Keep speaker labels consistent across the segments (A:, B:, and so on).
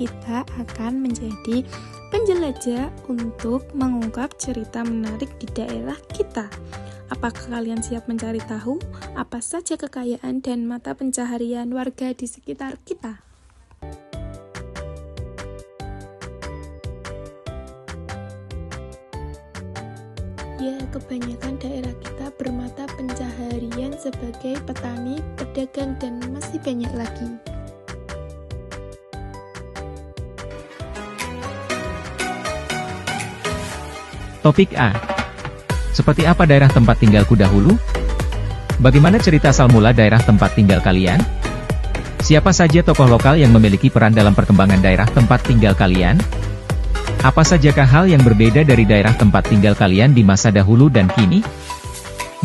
A: kita akan menjadi penjelajah untuk mengungkap cerita menarik di daerah kita. Apakah kalian siap mencari tahu apa saja kekayaan dan mata pencaharian warga di sekitar kita? Ya, kebanyakan daerah kita bermata pencaharian sebagai petani, pedagang, dan masih banyak lagi.
B: Topik A. Seperti apa daerah tempat tinggalku dahulu? Bagaimana cerita asal mula daerah tempat tinggal kalian? Siapa saja tokoh lokal yang memiliki peran dalam perkembangan daerah tempat tinggal kalian? Apa sajakah hal yang berbeda dari daerah tempat tinggal kalian di masa dahulu dan kini?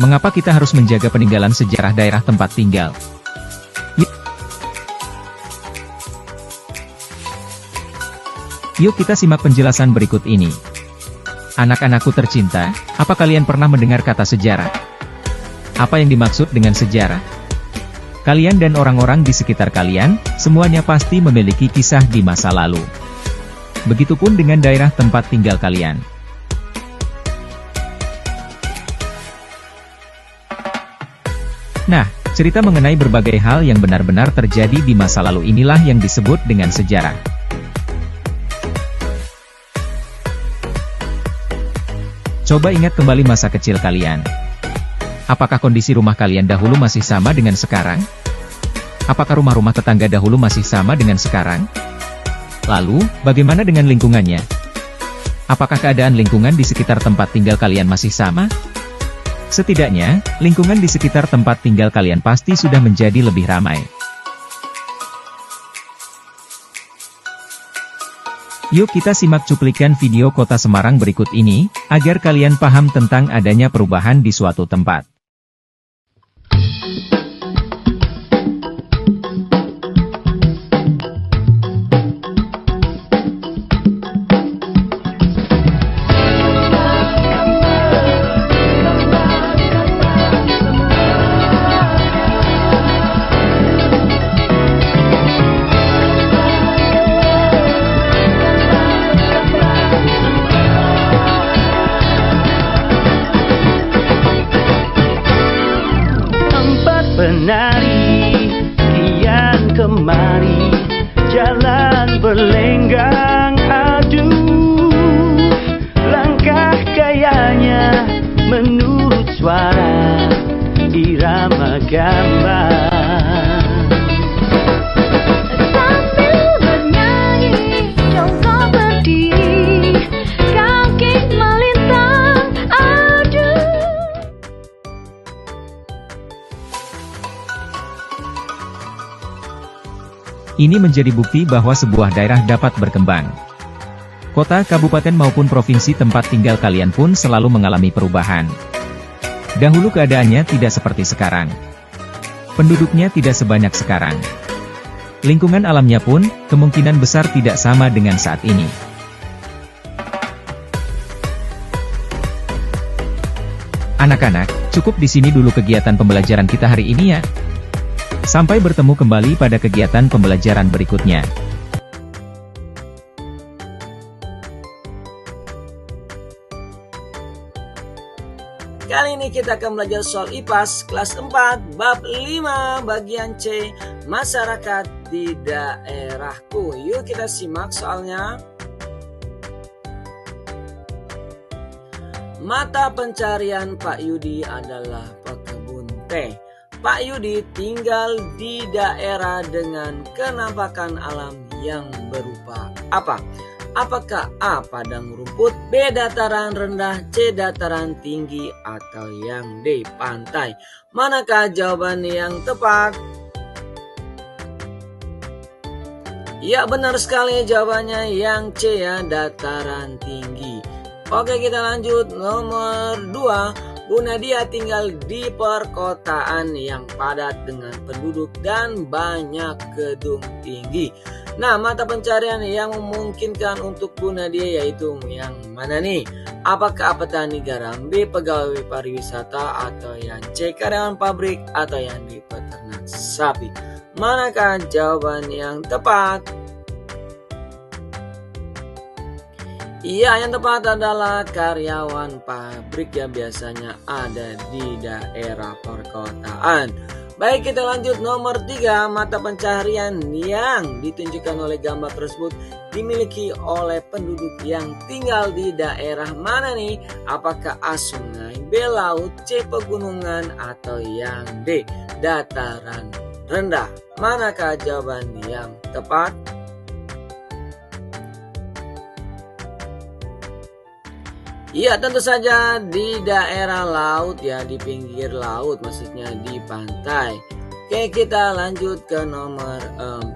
B: Mengapa kita harus menjaga peninggalan sejarah daerah tempat tinggal? Yuk kita simak penjelasan berikut ini. Anak-anakku tercinta, apa kalian pernah mendengar kata sejarah? Apa yang dimaksud dengan sejarah? Kalian dan orang-orang di sekitar kalian, semuanya pasti memiliki kisah di masa lalu. Begitupun dengan daerah tempat tinggal kalian. Nah, cerita mengenai berbagai hal yang benar-benar terjadi di masa lalu inilah yang disebut dengan sejarah. Coba ingat kembali masa kecil kalian. Apakah kondisi rumah kalian dahulu masih sama dengan sekarang? Apakah rumah-rumah tetangga dahulu masih sama dengan sekarang? Lalu, bagaimana dengan lingkungannya? Apakah keadaan lingkungan di sekitar tempat tinggal kalian masih sama? Setidaknya, lingkungan di sekitar tempat tinggal kalian pasti sudah menjadi lebih ramai. Yuk kita simak cuplikan video kota Semarang berikut ini, agar kalian paham tentang adanya perubahan di suatu tempat.
C: Penari, kian kemari, jalan berlenggang, aduh, langkah gayanya menurut suara irama gambang. Sambil bernyanyi, jongkok berdiri, kaki melintang, aduh.
B: Ini menjadi bukti bahwa sebuah daerah dapat berkembang. Kota, kabupaten maupun provinsi tempat tinggal kalian pun selalu mengalami perubahan. Dahulu keadaannya tidak seperti sekarang. Penduduknya tidak sebanyak sekarang. Lingkungan alamnya pun, kemungkinan besar tidak sama dengan saat ini. Anak-anak, cukup di sini dulu kegiatan pembelajaran kita hari ini ya. Sampai bertemu kembali pada kegiatan pembelajaran berikutnya.
D: Kali ini kita akan belajar soal IPAS kelas 4 bab 5 bagian C, masyarakat di daerahku. Yuk kita simak soalnya. Mata pencarian Pak Yudi adalah pekebun teh. Pak Yudi tinggal di daerah dengan kenampakan alam yang berupa apa? Apakah A. padang rumput, B. dataran rendah, C. dataran tinggi, atau yang D. pantai? Manakah jawaban yang tepat? Ya, benar sekali jawabannya yang C ya, dataran tinggi. Oke, kita lanjut nomor 2. Bu Nadia tinggal di perkotaan yang padat dengan penduduk dan banyak gedung tinggi. Nah, mata pencarian yang memungkinkan untuk Bu Nadia yaitu yang mana nih? Apakah petani garam, B. pegawai pariwisata, atau yang C. karyawan pabrik, atau yang D. peternak sapi? Manakah jawaban yang tepat? Iya, yang tepat adalah karyawan pabrik yang biasanya ada di daerah perkotaan. Baik, kita lanjut nomor 3. Mata pencaharian yang ditunjukkan oleh gambar tersebut dimiliki oleh penduduk yang tinggal di daerah mana nih? Apakah A. sungai, B. laut, C. pegunungan, atau yang D. dataran rendah? Manakah jawaban yang tepat? Iya, tentu saja di daerah laut ya, di pinggir laut, maksudnya di pantai. Oke, kita lanjut ke nomor 4.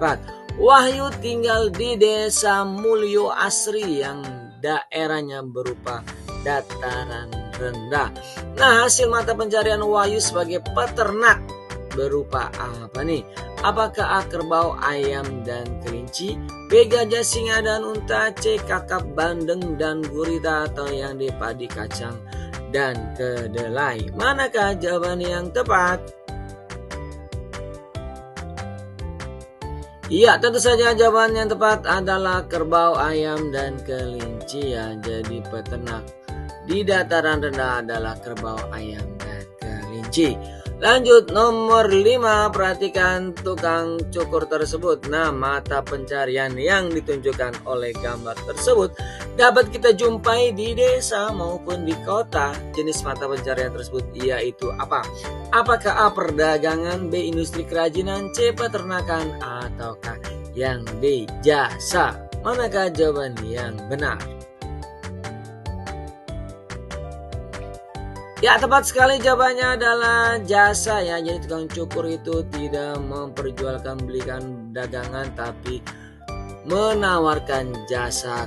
D: Wahyu tinggal di desa Mulyo Asri yang daerahnya berupa dataran rendah. Nah, hasil mata pencarian Wahyu sebagai peternak berupa apa nih? Apakah A. kerbau, ayam, dan kelinci, B. gajah, singa, dan unta, C. kakap, bandeng, dan gurita, atau yang D. padi, kacang, dan kedelai? Manakah jawaban yang tepat? Iya, tentu saja jawaban yang tepat adalah kerbau, ayam, dan kelinci ya. Jadi peternak di dataran rendah adalah kerbau, ayam, dan kelinci. Lanjut nomor 5, perhatikan tukang cukur tersebut. Nah, mata pencarian yang ditunjukkan oleh gambar tersebut dapat kita jumpai di desa maupun di kota. Jenis mata pencarian tersebut yaitu apa? Apakah A. perdagangan, B. industri kerajinan, C. peternakan, ataukah yang D. jasa? Manakah jawaban yang benar? Ya, tepat sekali, jawabannya adalah jasa ya. Jadi tukang cukur itu tidak memperjualkan belikan dagangan tapi menawarkan jasa